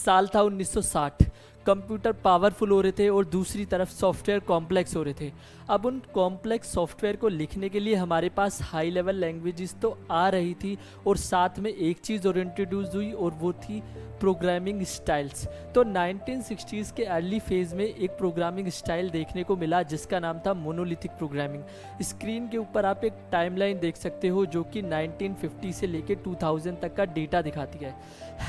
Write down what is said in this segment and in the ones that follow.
साल था 1960। Computer powerful हो रहे थे और दूसरी तरफ सॉफ्टवेयर कॉम्प्लेक्स हो रहे थे। अब उन कॉम्प्लेक्स सॉफ्टवेयर को लिखने के लिए हमारे पास हाई लेवल लैंग्वेजेस तो आ रही थी और साथ में एक चीज़ और इंट्रोड्यूस हुई और वो थी प्रोग्रामिंग स्टाइल्स। तो 1960s के अर्ली फेज़ में एक प्रोग्रामिंग स्टाइल देखने को मिला जिसका नाम था मोनोलिथिक प्रोग्रामिंग। स्क्रीन के ऊपर आप एक टाइमलाइन देख सकते हो जो कि 1950 से लेकर 2000 तक का डेटा दिखाती है।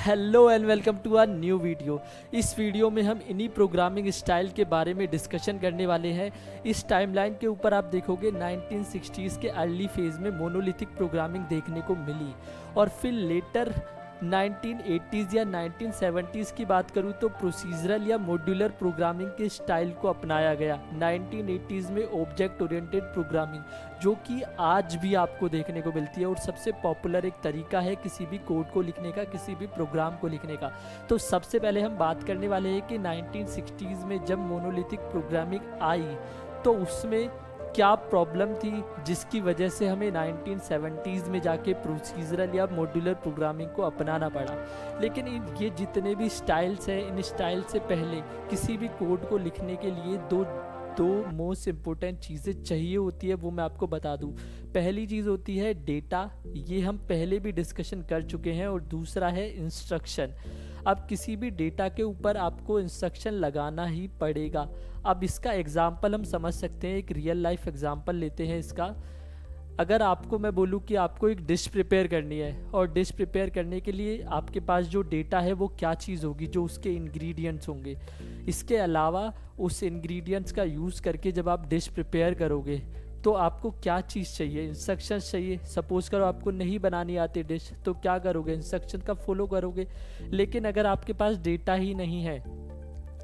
Hello and welcome to our new video. इस वीडियो में हम इन्हीं प्रोग्रामिंग स्टाइल के बारे में डिस्कशन करने वाले हैं। इस टाइमलाइन के ऊपर आप देखोगे 1960s के अर्ली फेज़ में मोनोलिथिक प्रोग्रामिंग देखने को मिली और फिर लेटर 1980s या 1970s की बात करूँ तो प्रोसीजरल या मॉड्यूलर प्रोग्रामिंग के स्टाइल को अपनाया गया। 1980s में ऑब्जेक्ट ओरिएंटेड प्रोग्रामिंग जो कि आज भी आपको देखने को मिलती है और सबसे पॉपुलर एक तरीका है किसी भी कोड को लिखने का, किसी भी प्रोग्राम को लिखने का। तो सबसे पहले हम बात करने वाले हैं कि 1960s में जब मोनोलिथिक प्रोग्रामिंग आई तो उसमें क्या प्रॉब्लम थी जिसकी वजह से हमें 1970s में जाके प्रोसीजरल या मॉड्यूलर प्रोग्रामिंग को अपनाना पड़ा। लेकिन ये जितने भी स्टाइल्स हैं, इन स्टाइल से पहले किसी भी कोड को लिखने के लिए दो मोस्ट इम्पोर्टेंट चीज़ें चाहिए होती है, वो मैं आपको बता दूं। पहली चीज़ होती है डेटा, ये हम पहले भी डिस्कशन कर चुके हैं, और दूसरा है इंस्ट्रक्शन। अब किसी भी डेटा के ऊपर आपको इंस्ट्रक्शन लगाना ही पड़ेगा। अब इसका एग्जाम्पल हम समझ सकते हैं, एक रियल लाइफ एग्जाम्पल लेते हैं इसका। अगर आपको मैं बोलूँ कि आपको एक डिश प्रिपेयर करनी है और डिश प्रिपेयर करने के लिए आपके पास जो डेटा है वो क्या चीज़ होगी, जो उसके इंग्रेडिएंट्स होंगे। इसके अलावा उस इंग्रेडिएंट्स का यूज़ करके जब आप डिश प्रिपेयर करोगे तो आपको क्या चीज़ चाहिए, इंस्ट्रक्शंस चाहिए। सपोज करो आपको नहीं बनानी आती डिश, तो क्या करोगे, इंस्ट्रक्शन का फॉलो करोगे। लेकिन अगर आपके पास डेटा ही नहीं है,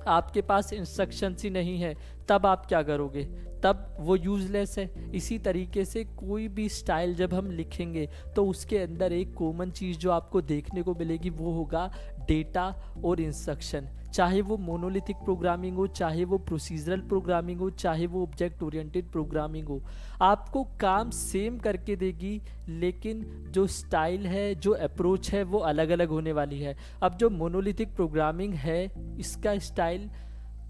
आपके पास इंस्ट्रक्शंस ही नहीं है, तब आप क्या करोगे, तब वो यूज़लेस है। इसी तरीके से कोई भी स्टाइल जब हम लिखेंगे तो उसके अंदर एक कॉमन चीज़ जो आपको देखने को मिलेगी वो होगा डेटा और इंस्ट्रक्शन। चाहे वो मोनोलिथिक प्रोग्रामिंग हो, चाहे वो प्रोसीजरल प्रोग्रामिंग हो, चाहे वो ऑब्जेक्ट ओरिएंटेड प्रोग्रामिंग हो, आपको काम सेम करके देगी, लेकिन जो स्टाइल है, जो अप्रोच है वो अलग अलग होने वाली है। अब जो मोनोलिथिक प्रोग्रामिंग है, इसका स्टाइल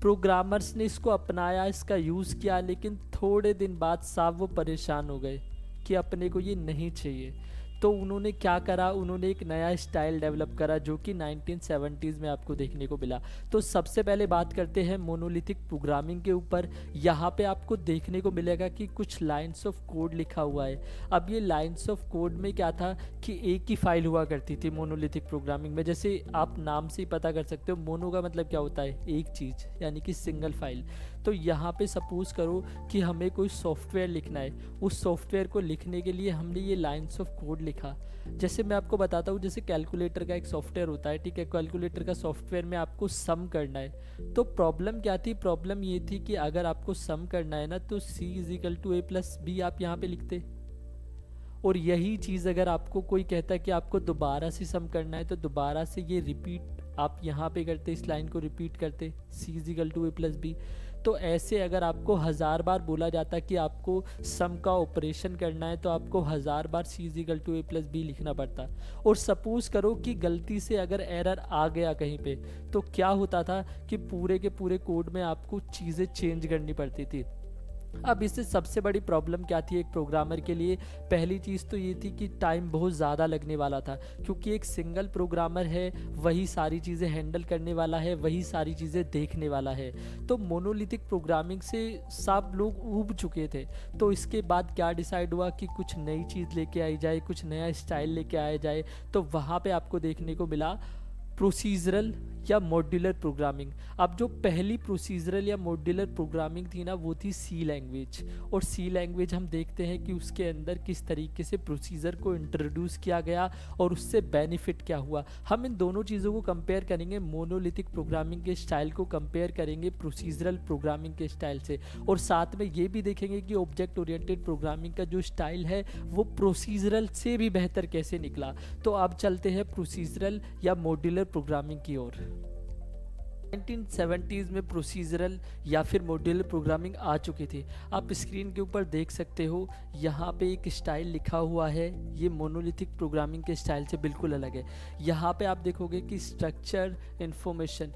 प्रोग्रामर्स ने इसको अपनाया, इसका यूज़ किया, लेकिन थोड़े दिन बाद साहब वो परेशान हो गए कि अपने को ये नहीं चाहिए। तो उन्होंने क्या करा, उन्होंने एक नया स्टाइल डेवलप करा जो कि 1970s में आपको देखने को मिला। तो सबसे पहले बात करते हैं मोनोलिथिक प्रोग्रामिंग के ऊपर। यहाँ पे आपको देखने को मिलेगा कि कुछ लाइंस ऑफ कोड लिखा हुआ है। अब ये लाइंस ऑफ कोड में क्या था कि एक ही फाइल हुआ करती थी मोनोलिथिक प्रोग्रामिंग में। जैसे आप नाम से ही पता कर सकते हो, मोनो का मतलब क्या होता है, एक चीज़, यानी कि सिंगल फाइल। तो यहाँ पे सपोज करो कि हमें कोई सॉफ्टवेयर लिखना है, उस सॉफ्टवेयर को लिखने के लिए हमने ये लाइंस ऑफ कोड लिखा। जैसे मैं आपको बताता हूँ, जैसे कैलकुलेटर का एक सॉफ्टवेयर होता है, ठीक है, कैलकुलेटर का सॉफ्टवेयर में आपको सम करना है। तो प्रॉब्लम क्या थी, प्रॉब्लम ये थी कि अगर आपको सम करना है ना तो C=A+B आप यहाँ पे लिखते, और यही चीज़ अगर आपको कोई कहता है कि आपको दोबारा से सम करना है तो दोबारा से ये रिपीट आप यहाँ पे करते, इस लाइन को रिपीट करते, C=A+B। तो ऐसे अगर आपको 1000 बार बोला जाता कि आपको सम का ऑपरेशन करना है तो आपको 1000 बार C=A+B लिखना पड़ता। और सपोज करो कि गलती से अगर एरर आ गया कहीं पे, तो क्या होता था कि पूरे के पूरे कोड में आपको चीज़ें चेंज करनी पड़ती थी। अब इससे सबसे बड़ी प्रॉब्लम क्या थी एक प्रोग्रामर के लिए, पहली चीज़ तो ये थी कि टाइम बहुत ज़्यादा लगने वाला था, क्योंकि एक सिंगल प्रोग्रामर है, वही सारी चीज़ें हैंडल करने वाला है, वही सारी चीज़ें देखने वाला है। तो मोनोलिथिक प्रोग्रामिंग से सब लोग ऊब चुके थे। तो इसके बाद क्या डिसाइड हुआ कि कुछ नई चीज़ लेके आई जाए, कुछ नया स्टाइल लेके आया जाए। तो वहाँ पे आपको देखने को मिला प्रोसीजरल या मॉड्यूलर प्रोग्रामिंग। अब जो पहली प्रोसीजरल या मॉड्यूलर प्रोग्रामिंग थी ना, वो थी सी लैंग्वेज। और सी लैंग्वेज हम देखते हैं कि उसके अंदर किस तरीके से प्रोसीजर को इंट्रोड्यूस किया गया और उससे बेनिफिट क्या हुआ। हम इन दोनों चीज़ों को कंपेयर करेंगे, मोनोलिथिक प्रोग्रामिंग के स्टाइल को कंपेयर करेंगे प्रोसीजरल प्रोग्रामिंग के स्टाइल से, और साथ में ये भी देखेंगे कि ऑब्जेक्ट ओरिएंटेड प्रोग्रामिंग का जो स्टाइल है वो प्रोसीजरल से भी बेहतर कैसे निकला। तो अब चलते हैं प्रोसीजरल या मॉड्यूलर प्रोग्रामिंग की ओर। 1970s में प्रोसीजरल या फिर मॉड्यूलर प्रोग्रामिंग आ चुके थे। आप स्क्रीन के ऊपर देख सकते हो, यहाँ पे एक स्टाइल लिखा हुआ है, ये मोनोलिथिक प्रोग्रामिंग के स्टाइल से बिल्कुल अलग है। यहाँ पे आप देखोगे कि स्ट्रक्चर इन्फॉर्मेशन।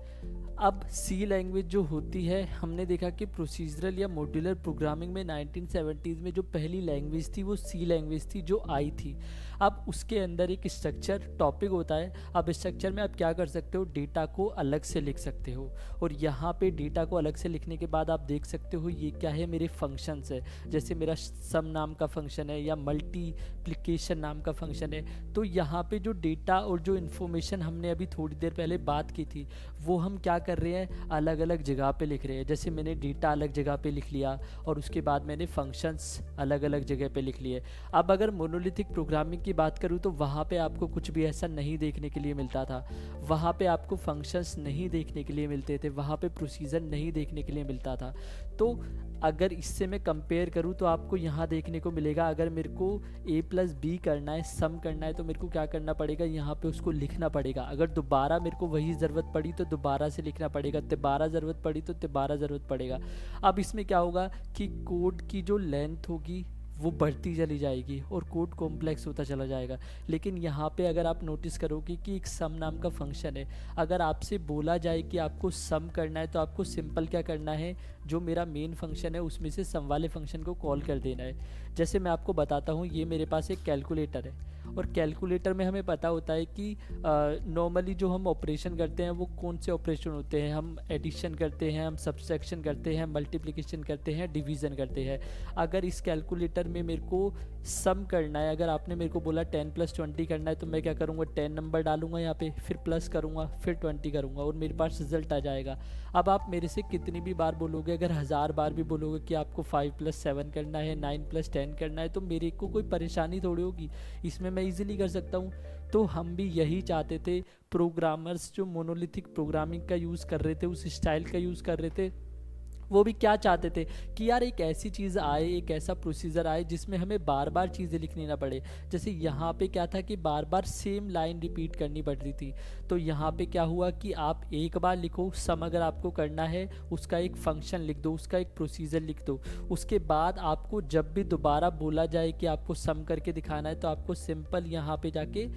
अब सी लैंग्वेज जो होती है, हमने देखा कि प्रोसीजरल या मॉड्यूलर प्रोग्रामिंग में 1970s में जो पहली लैंग्वेज थी वो सी लैंग्वेज थी जो आई थी। अब उसके अंदर एक स्ट्रक्चर टॉपिक होता है। अब स्ट्रक्चर में आप क्या कर सकते हो, डेटा को अलग से लिख सकते हो। और यहाँ पे डेटा को अलग से लिखने के बाद आप देख सकते हो ये क्या है, मेरे फंक्शंस है। जैसे मेरा सम नाम का फंक्शन है या मल्टीप्लिकेशन नाम का फंक्शन है। तो यहाँ पे जो डेटा और जो इन्फॉर्मेशन हमने अभी थोड़ी देर पहले बात की थी, वो हम क्या कर रहे हैं, अलग अलग जगह पे लिख रहे हैं। जैसे मैंने डेटा अलग जगह पे लिख लिया और उसके बाद मैंने फंक्शंस अलग अलग जगह पे लिख लिए। अब अगर मोनोलिथिक प्रोग्रामिंग की बात करूँ तो वहाँ पे आपको कुछ भी ऐसा नहीं देखने के लिए मिलता था। वहाँ पे आपको फंक्शंस नहीं देखने के लिए मिलते थे, वहाँ पे प्रोसीजर नहीं देखने के लिए मिलता था। तो अगर इससे मैं कंपेयर करूँ तो आपको यहाँ देखने को मिलेगा, अगर मेरे को a+b करना है, सम करना है, तो मेरे को क्या करना पड़ेगा, यहाँ पे उसको लिखना पड़ेगा। अगर दोबारा मेरे को वही ज़रूरत पड़ी तो दोबारा से लिखना पड़ेगा, तिबारा ज़रूरत पड़ी तो तिबारा ज़रूरत पड़ेगा। अब इसमें क्या होगा कि कोड की जो लेंथ होगी वो बढ़ती चली जाएगी और कोड कॉम्प्लेक्स होता चला जाएगा। लेकिन यहाँ पे अगर आप नोटिस करोगे कि एक सम नाम का फंक्शन है, अगर आपसे बोला जाए कि आपको सम करना है तो आपको सिंपल क्या करना है, जो मेरा मेन फंक्शन है उसमें से सम वाले फंक्शन को कॉल कर देना है। जैसे मैं आपको बताता हूँ, ये मेरे पास एक कैलकुलेटर है और कैलकुलेटर में हमें पता होता है कि नॉर्मली जो हम ऑपरेशन करते हैं वो कौन से ऑपरेशन होते हैं। हम एडिशन करते हैं, हम सब्सट्रैक्शन करते हैं, मल्टीप्लिकेशन करते हैं, डिवीज़न करते हैं। अगर इस कैलकुलेटर में मेरे को सम करना है, अगर आपने मेरे को बोला 10 + 20 करना है, तो मैं क्या करूँगा, 10 नंबर डालूंगा यहाँ पे, फिर प्लस करूँगा, फिर 20 करूँगा और मेरे पास रिजल्ट आ जाएगा। अब आप मेरे से कितनी भी बार बोलोगे, अगर 1000 बार भी बोलोगे कि आपको 5 + 7 करना है, 9 + 10 करना है, तो मेरे को कोई परेशानी थोड़ी होगी, इसमें मैं इजीली कर सकता हूँ। तो हम भी यही चाहते थे, प्रोग्रामर्स जो मोनोलिथिक प्रोग्रामिंग का यूज़ कर रहे थे, उस स्टाइल का यूज़ कर रहे थे, वो भी क्या चाहते थे कि यार एक ऐसी चीज़ आए, एक ऐसा प्रोसीजर आए जिसमें हमें बार बार चीज़ें लिखनी ना पड़े। जैसे यहाँ पे क्या था कि बार बार सेम लाइन रिपीट करनी पड़ रही थी। तो यहाँ पे क्या हुआ कि आप एक बार लिखो सम, अगर आपको करना है उसका एक फंक्शन लिख दो, उसका एक प्रोसीजर लिख दो। उसके बाद आपको जब भी दोबारा बोला जाए कि आपको सम करके दिखाना है, तो आपको सिंपल यहाँ पे जाके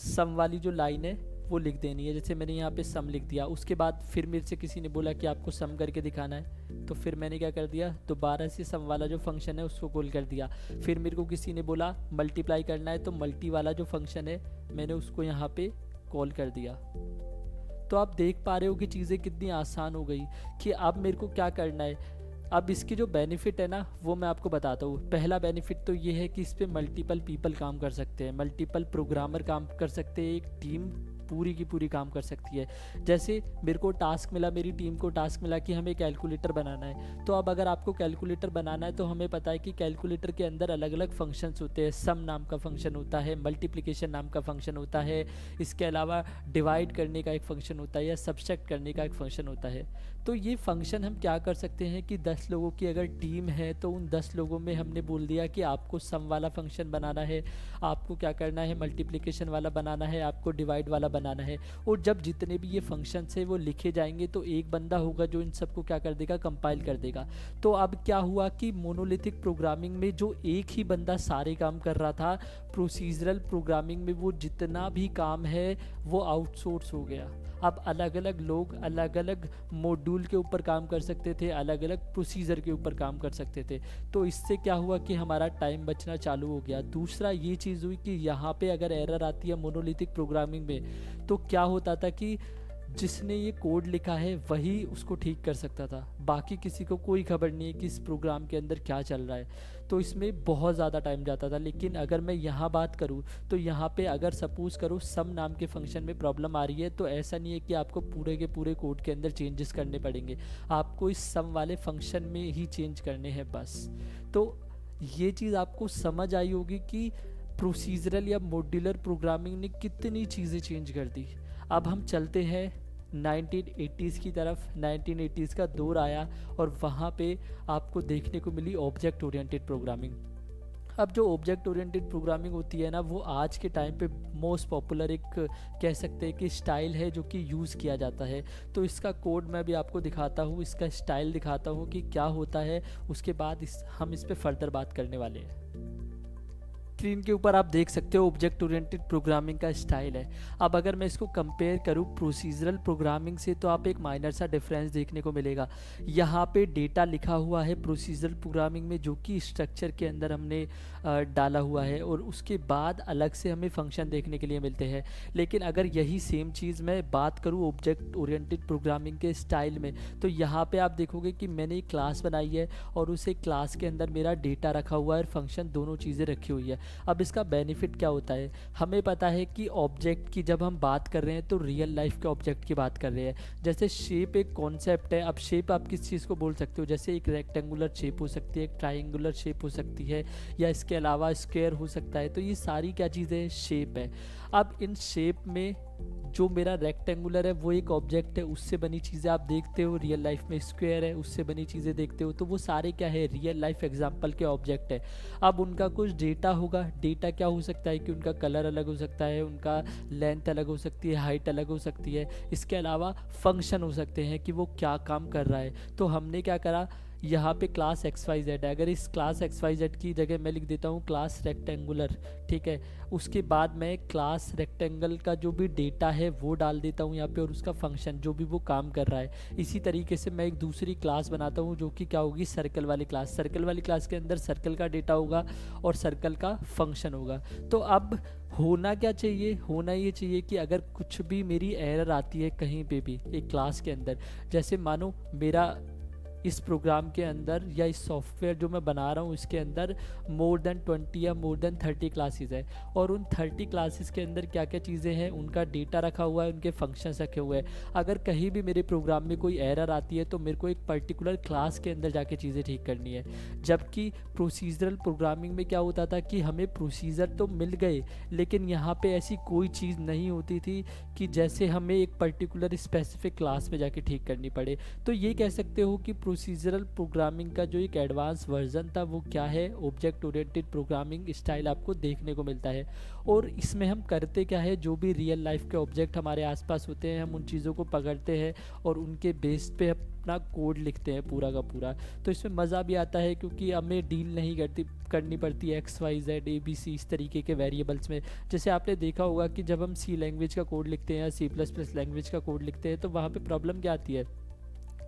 सम वाली जो लाइन है वो लिख देनी है। जैसे मैंने यहाँ पे सम लिख दिया, उसके बाद फिर मेरे से किसी ने बोला कि आपको सम करके दिखाना है, तो फिर मैंने क्या कर दिया, दोबारा से सम वाला जो फंक्शन है उसको कॉल कर दिया। फिर मेरे को किसी ने बोला मल्टीप्लाई करना है, तो मल्टी वाला जो फंक्शन है मैंने उसको यहाँ पे कॉल कर दिया। तो आप देख पा रहे हो कि चीज़ें कितनी आसान हो गई कि अब मेरे को क्या करना है। अब इसकी जो बेनिफिट है ना, वो मैं आपको बताता हूँ। पहला बेनिफिट तो ये है कि इस पर मल्टीपल पीपल काम कर सकते हैं, मल्टीपल प्रोग्रामर काम कर सकते हैं, एक टीम पूरी की पूरी काम कर सकती है। जैसे मेरे को टास्क मिला, मेरी टीम को टास्क मिला कि हमें कैलकुलेटर बनाना है। तो अब अगर आपको कैलकुलेटर बनाना है तो हमें पता है कि कैलकुलेटर के अंदर अलग अलग फंक्शंस होते हैं। सम नाम का फंक्शन होता है, मल्टीप्लिकेशन नाम का फंक्शन होता है, इसके अलावा डिवाइड करने का एक फंक्शन होता है या सब्सट्रैक्ट करने का एक फंक्शन होता है। तो ये फंक्शन हम क्या कर सकते हैं कि 10 लोगों की अगर टीम है तो उन 10 लोगों में हमने बोल दिया कि आपको सम वाला फंक्शन बनाना है, आपको क्या करना है, मल्टीप्लिकेशन वाला बनाना है, आपको डिवाइड वाला बनाना है। और जब जितने भी ये फंक्शंस है वो लिखे जाएंगे तो एक बंदा होगा जो इन सबको क्या कर देगा, कंपाइल कर देगा। तो अब क्या हुआ कि मोनोलिथिक प्रोग्रामिंग में जो एक ही बंदा सारे काम कर रहा था, प्रोसीजरल प्रोग्रामिंग में वो जितना भी काम है वो आउटसोर्स हो गया। अब अलग अलग लोग अलग अलग मॉड्यूल के ऊपर काम कर सकते थे, अलग अलग प्रोसीजर के ऊपर काम कर सकते थे। तो इससे क्या हुआ कि हमारा टाइम बचना चालू हो गया। दूसरा ये चीज़ हुई कि यहाँ पे अगर एरर आती है मोनोलिथिक प्रोग्रामिंग में, तो क्या होता था कि जिसने ये कोड लिखा है वही उसको ठीक कर सकता था, बाकी किसी को कोई खबर नहीं है कि इस प्रोग्राम के अंदर क्या चल रहा है। तो इसमें बहुत ज़्यादा टाइम जाता था। लेकिन अगर मैं यहाँ बात करूँ तो यहाँ पे अगर सपोज़ करो सम नाम के फंक्शन में प्रॉब्लम आ रही है, तो ऐसा नहीं है कि आपको पूरे के पूरे कोड के अंदर चेंजेस करने पड़ेंगे, आपको इस सम वाले फंक्शन में ही चेंज करने हैं बस। तो ये चीज़ आपको समझ आई होगी कि प्रोसीजरल या मॉड्यूलर प्रोग्रामिंग ने कितनी चीज़ें चेंज कर दी। अब हम चलते हैं 1980s की तरफ। 1980s का दौर आया और वहाँ पे आपको देखने को मिली ऑब्जेक्ट ओरिएंटेड प्रोग्रामिंग। अब जो ऑब्जेक्ट ओरिएंटेड प्रोग्रामिंग होती है ना, वो आज के टाइम पे मोस्ट पॉपुलर एक कह सकते हैं कि स्टाइल है जो कि यूज़ किया जाता है। तो इसका कोड मैं भी आपको दिखाता हूँ, इसका स्टाइल दिखाता हूँ कि क्या होता है, उसके बाद हम इस पे फर्दर बात करने वाले हैं। स्क्रीन के ऊपर आप देख सकते हो ऑब्जेक्ट ओरिएंटेड प्रोग्रामिंग का स्टाइल है। अब अगर मैं इसको कंपेयर करूँ प्रोसीजरल प्रोग्रामिंग से, तो आप एक माइनर सा डिफरेंस देखने को मिलेगा। यहाँ पे डेटा लिखा हुआ है प्रोसीजरल प्रोग्रामिंग में, जो कि स्ट्रक्चर के अंदर हमने डाला हुआ है, और उसके बाद अलग से हमें फंक्शन देखने के लिए मिलते हैं। लेकिन अगर यही सेम चीज़ मैं बात करूँ ऑब्जेक्ट ओरिएंटेड प्रोग्रामिंग के स्टाइल में, तो यहाँ पे आप देखोगे कि मैंने एक क्लास बनाई है और उसे क्लास के अंदर मेरा डेटा रखा हुआ है और फंक्शन, दोनों चीज़ें रखी हुई है। अब इसका बेनिफिट क्या होता है, हमें पता है कि ऑब्जेक्ट की जब हम बात कर रहे हैं तो रियल लाइफ के ऑब्जेक्ट की बात कर रहे हैं। जैसे शेप एक कॉन्सेप्ट है। अब शेप आप किस चीज़ को बोल सकते हो, जैसे एक रेक्टेंगुलर शेप हो सकती है, एक ट्राइंगुलर शेप हो सकती है, या इसके अलावा स्क्वायर हो सकता है। तो ये सारी क्या चीज़ें हैं, शेप है। अब इन शेप में जो मेरा रेक्टेंगुलर है वो एक ऑब्जेक्ट है, उससे बनी चीज़ें आप देखते हो। रियल लाइफ में स्क्वायर है, उससे बनी चीज़ें देखते हो। तो वो सारे क्या है, रियल लाइफ एग्जांपल के ऑब्जेक्ट है। अब उनका कुछ डेटा होगा। डेटा क्या हो सकता है कि उनका कलर अलग हो सकता है, उनका लेंथ अलग हो सकती है, हाइट अलग हो सकती है। इसके अलावा फंक्शन हो सकते हैं कि वो क्या काम कर रहा है। तो हमने क्या करा, यहाँ पे क्लास XYZ है। अगर इस क्लास XYZ की जगह मैं लिख देता हूँ क्लास रेक्टेंगुलर, ठीक है। उसके बाद मैं क्लास रेक्टेंगल का जो भी डेटा है वो डाल देता हूँ यहाँ पे, और उसका फंक्शन जो भी वो काम कर रहा है। इसी तरीके से मैं एक दूसरी क्लास बनाता हूँ जो कि क्या होगी, सर्कल वाली क्लास। सर्कल वाली क्लास के अंदर सर्कल का डेटा होगा और सर्कल का फंक्शन होगा। तो अब होना क्या चाहिए, होना ये चाहिए कि अगर कुछ भी मेरी एरर आती है कहीं पे भी एक क्लास के अंदर, जैसे मानो मेरा इस प्रोग्राम के अंदर या इस सॉफ्टवेयर जो मैं बना रहा हूँ इसके अंदर मोर देन 20 या मोर देन 30 क्लासेस है, और उन 30 क्लासेस के अंदर क्या क्या चीज़ें हैं, उनका डेटा रखा हुआ है, उनके फंक्शंस रखे हुए हैं। अगर कहीं भी मेरे प्रोग्राम में कोई एरर आती है तो मेरे को एक पर्टिकुलर क्लास के अंदर जाके चीज़ें ठीक करनी है। जबकि प्रोसीजरल प्रोग्रामिंग में क्या होता था कि हमें प्रोसीजर तो मिल गए, लेकिन यहाँ पे ऐसी कोई चीज़ नहीं होती थी कि जैसे हमें एक पर्टिकुलर स्पेसिफिक क्लास में जाके ठीक करनी पड़े। तो ये कह सकते हो कि प्रोसीजरल प्रोग्रामिंग का जो एक एडवांस वर्जन था वो क्या है, ऑब्जेक्ट ओरिएंटेड प्रोग्रामिंग स्टाइल आपको देखने को मिलता है। और इसमें हम करते क्या है, जो भी रियल लाइफ के ऑब्जेक्ट हमारे आसपास होते हैं हम उन चीज़ों को पकड़ते हैं और उनके बेस पे अपना कोड लिखते हैं पूरा का पूरा। तो इसमें मज़ा भी आता है क्योंकि हमें डील नहीं करनी पड़ती है XYZ ABC इस तरीके के वेरिएबल्स में। जैसे आपने देखा होगा कि जब हम C लैंग्वेज का कोड लिखते हैं या C++ लैंग्वेज का कोड लिखते हैं तो वहाँ पे प्रॉब्लम क्या आती है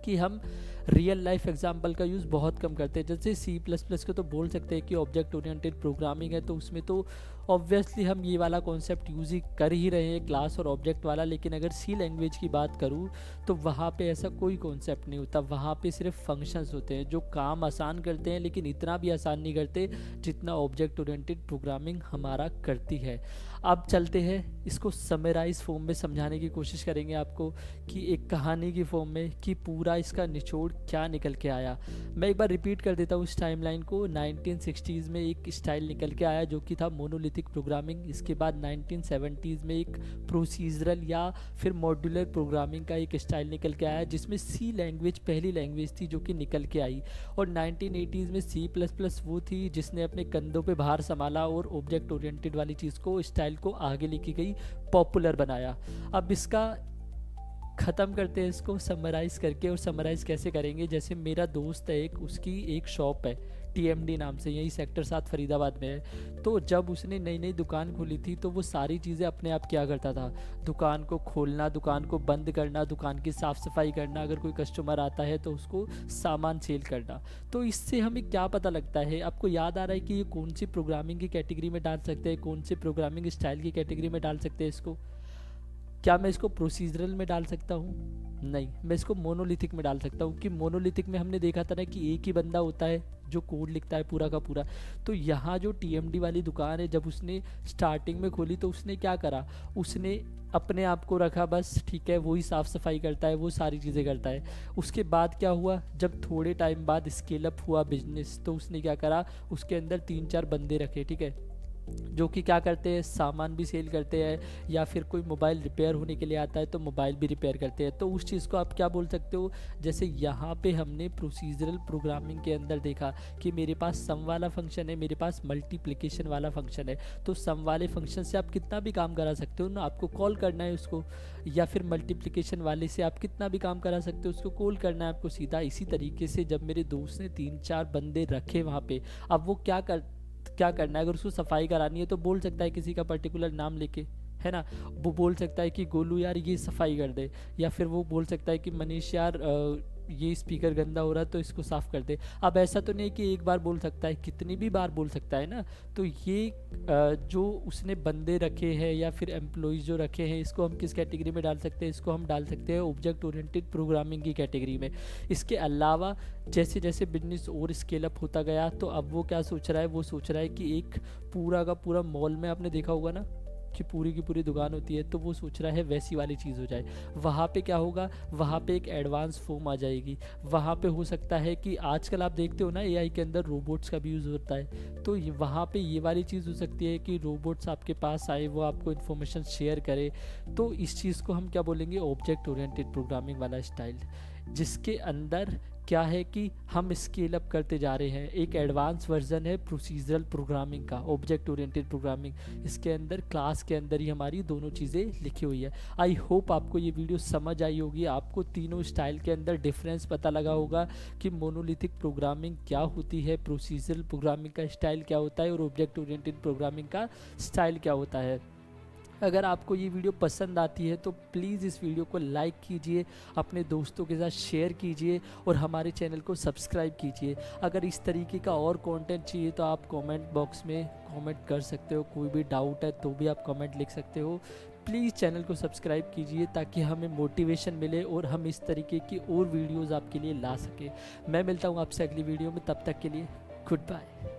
कि हम रियल लाइफ एग्जांपल का यूज़ बहुत कम करते हैं। जैसे C++ को तो बोल सकते हैं कि ऑब्जेक्ट ओरिएंटेड प्रोग्रामिंग है, तो उसमें तो ऑब्वियसली हम ये वाला कॉन्सेप्ट यूज़ ही कर ही रहे हैं, क्लास और ऑब्जेक्ट वाला। लेकिन अगर C लैंग्वेज की बात करूँ तो वहाँ पे ऐसा कोई कॉन्सेप्ट नहीं होता। वहाँ पे सिर्फ फंक्शंस होते हैं जो काम आसान करते हैं, लेकिन इतना भी आसान नहीं करते जितना ऑब्जेक्ट ओरिएंटेड प्रोग्रामिंग हमारा करती है। अब चलते हैं इसको समराइज फॉर्म में समझाने की कोशिश करेंगे आपको, कि एक कहानी की फॉर्म में कि पूरा इसका निचोड़ क्या निकल के आया। मैं एक बार रिपीट कर देता हूँ इस टाइमलाइन को। 1960s में एक स्टाइल निकल के आया जो कि था मोनोलिथिक प्रोग्रामिंग। इसके बाद 1970s में एक प्रोसीजरल या फिर मॉड्यूलर प्रोग्रामिंग का एक स्टाइल निकल के आया, जिसमें C लैंग्वेज पहली लैंग्वेज थी जो कि निकल के आई। और 1980s में C++ वो थी जिसने अपने कंधों पे भार संभाला और ऑब्जेक्ट ओरिएंटेड वाली चीज़ को, स्टाइल को आगे लेके गई, पॉपुलर बनाया। अब इसका ख़त्म करते हैं इसको समराइज़ करके। और समराइज़ कैसे करेंगे, जैसे मेरा दोस्त है एक, उसकी एक शॉप है TMD नाम से, यही सेक्टर 7 फरीदाबाद में है। तो जब उसने नई नई दुकान खोली थी तो वो सारी चीज़ें अपने आप क्या करता था, दुकान को खोलना, दुकान को बंद करना, दुकान की साफ़ सफाई करना, अगर कोई कस्टमर आता है तो उसको सामान सेल करना। तो इससे हमें क्या पता लगता है, आपको याद आ रहा है कि ये कौन सी प्रोग्रामिंग की कैटेगरी में डाल सकते हैं, कौन सी प्रोग्रामिंग स्टाइल की कैटेगरी में डाल सकते हैं इसको? क्या मैं इसको प्रोसीजरल में डाल सकता हूँ? नहीं, मैं इसको मोनोलिथिक में डाल सकता हूँ। कि मोनोलिथिक में हमने देखा था ना कि एक ही बंदा होता है जो कोड लिखता है पूरा का पूरा। तो यहाँ जो TMD वाली दुकान है, जब उसने स्टार्टिंग में खोली तो उसने क्या करा, उसने अपने आप को रखा बस, ठीक है, वही साफ़ सफाई करता है, वो सारी चीज़ें करता है। उसके बाद क्या हुआ, जब थोड़े टाइम बाद स्केल अप हुआ बिजनेस, तो उसने क्या करा, उसके अंदर 3-4 बंदे रखे, ठीक है। जो कि क्या करते हैं, सामान भी सेल करते हैं, या फिर कोई मोबाइल रिपेयर होने के लिए आता है तो मोबाइल भी रिपेयर करते हैं। तो उस चीज़ को आप क्या बोल सकते हो, जैसे यहाँ पे हमने प्रोसीजरल प्रोग्रामिंग के अंदर देखा कि मेरे पास सम वाला फंक्शन है, मेरे पास मल्टीप्लिकेशन वाला फंक्शन है। तो सम वाले फंक्शन से आप कितना भी काम करा सकते हो ना, आपको कॉल करना है उसको, या फिर मल्टीप्लिकेशन वाले से आप कितना भी काम करा सकते हो, उसको कॉल करना है आपको सीधा। इसी तरीके से जब मेरे दोस्त ने 3-4 बंदे रखे वहाँ पे, अब वो क्या करना है, अगर उसको सफाई करानी है तो बोल सकता है किसी का पर्टिकुलर नाम लेके, है ना। वो बोल सकता है कि गोलू यार ये सफाई कर दे, या फिर वो बोल सकता है कि मनीष यार ये स्पीकर गंदा हो रहा है तो इसको साफ़ कर दे। अब ऐसा तो नहीं कि एक बार बोल सकता है, कितनी भी बार बोल सकता है ना। तो ये जो उसने बंदे रखे हैं या फिर एम्प्लॉयज़ जो रखे हैं, इसको हम किस कैटेगरी में डाल सकते हैं, इसको हम डाल सकते हैं ऑब्जेक्ट ओरिएंटेड प्रोग्रामिंग की कैटेगरी में। इसके अलावा जैसे जैसे बिजनेस और स्केल अप होता गया, तो अब वो क्या सोच रहा है, वो सोच रहा है कि एक पूरा का पूरा मॉल में आपने देखा होगा ना कि पूरी की पूरी दुकान होती है, तो वो सोच रहा है वैसी वाली चीज़ हो जाए। वहाँ पे क्या होगा, वहाँ पे एक एडवांस फॉर्म आ जाएगी। वहाँ पे हो सकता है कि आजकल आप देखते हो ना एआई के अंदर रोबोट्स का भी यूज़ होता है, तो वहाँ पे ये वाली चीज़ हो सकती है कि रोबोट्स आपके पास आए, वो आपको इन्फॉर्मेशन शेयर करे। तो इस चीज़ को हम क्या बोलेंगे, ऑब्जेक्ट ओरिएंटेड प्रोग्रामिंग वाला स्टाइल, जिसके अंदर क्या है कि हम स्केल अप करते जा रहे हैं। एक एडवांस वर्जन है प्रोसीजरल प्रोग्रामिंग का, ऑब्जेक्ट ओरिएंटेड प्रोग्रामिंग। इसके अंदर क्लास के अंदर ही हमारी दोनों चीज़ें लिखी हुई है। आई होप आपको ये वीडियो समझ आई होगी, आपको तीनों स्टाइल के अंदर डिफरेंस पता लगा होगा कि मोनोलिथिक प्रोग्रामिंग क्या होती है, प्रोसीजरल प्रोग्रामिंग का स्टाइल क्या होता है, और ऑब्जेक्ट ओरिएंटेड प्रोग्रामिंग का स्टाइल क्या होता है। अगर आपको ये वीडियो पसंद आती है तो प्लीज़ इस वीडियो को लाइक कीजिए, अपने दोस्तों के साथ शेयर कीजिए, और हमारे चैनल को सब्सक्राइब कीजिए। अगर इस तरीके का और कंटेंट चाहिए तो आप कमेंट बॉक्स में कमेंट कर सकते हो, कोई भी डाउट है तो भी आप कमेंट लिख सकते हो। प्लीज़ चैनल को सब्सक्राइब कीजिए ताकि हमें मोटिवेशन मिले और हम इस तरीके की और वीडियोज़ आपके लिए ला सकें। मैं मिलता हूँ आपसे अगली वीडियो में, तब तक के लिए गुड बाय।